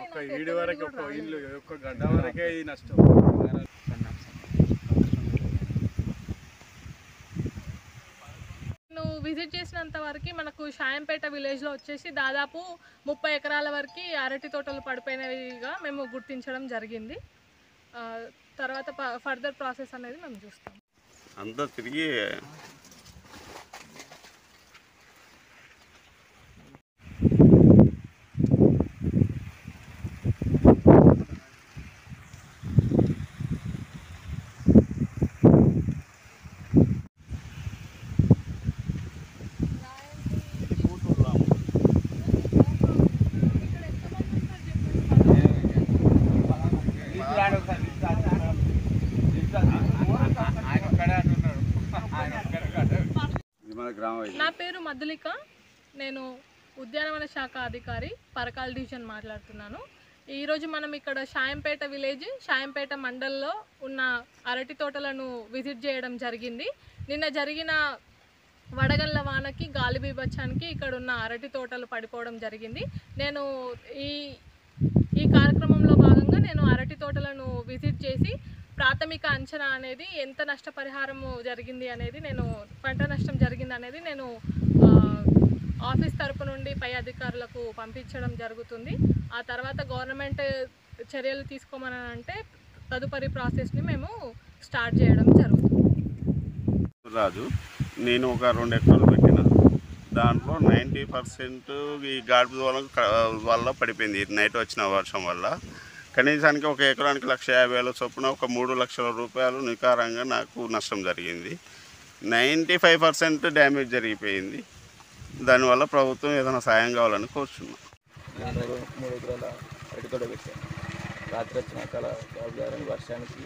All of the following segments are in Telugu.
ఒక ఈడు వరకు ఒక ఇల్లు ఒక గడ్డ వరకే ఈ నష్టం. నువ్వు విజిట్ చేసినంత వరకు మనకు షాయంపేట విలేజ్లో వచ్చేసి దాదాపు 30 ఎకరాల వరకు అరటి తోటలు పడిపోయినవిగా మేము గుర్తించడం జరిగింది. తర్వాత ఫర్దర్ ప్రాసెస్ అనేది మేము చూస్తాం. అంతా తిరిగి నా పేరు మధులిక. నేను ఉద్యానవన శాఖ అధికారి పరకాల్ డివిజన్ మాట్లాడుతున్నాను. ఈరోజు మనం ఇక్కడ షాయంపేట విలేజ్ షాయంపేట మండల్లో ఉన్న అరటి తోటలను విజిట్ చేయడం జరిగింది. నిన్న జరిగిన వడగళ్ల వానకి గాలి బీభత్సానికి ఇక్కడ ఉన్న అరటి తోటలు పడిపోవడం జరిగింది. నేను ఈ కార్యక్రమంలో భాగంగా నేను అరటి తోటలను విజిట్ చేసి ప్రాథమిక అంచనా అనేది ఎంత నష్టపరిహారము జరిగింది అనేది పంట నష్టం జరిగింది అనేది నేను ఆఫీస్ తరపు నుండి పై అధికారులకు పంపించడం జరుగుతుంది. ఆ తర్వాత గవర్నమెంట్ చర్యలు తీసుకోమని అంటే తదుపరి ప్రాసెస్ని మేము స్టార్ట్ చేయడం జరుగుతుంది. రాజు, నేను ఒక 2 ఎకరాలు పెట్టిన దాంట్లో 90% ఈ గాడుపు వల్ల పడిపోయింది. నైట్ వచ్చిన వర్షం వల్ల కనీసానికి ఒక ఎకరానికి 1,50,000 చొప్పున ఒక 3 లక్షల రూపాయలు నికారంగా నాకు నష్టం జరిగింది. 95% డ్యామేజ్ జరిగిపోయింది. దానివల్ల ప్రభుత్వం ఏదైనా సాయం కావాలని కోరుచున్నాం. నేను 3 ఎకరాల అరటి తోట పెట్టాను. రాత్రి వచ్చిన కాలం వర్షానికి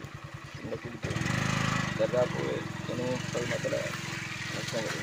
కింద కూలిపోయింది. దాదాపు 8-10 మధ్యలో నష్టం జరిగింది.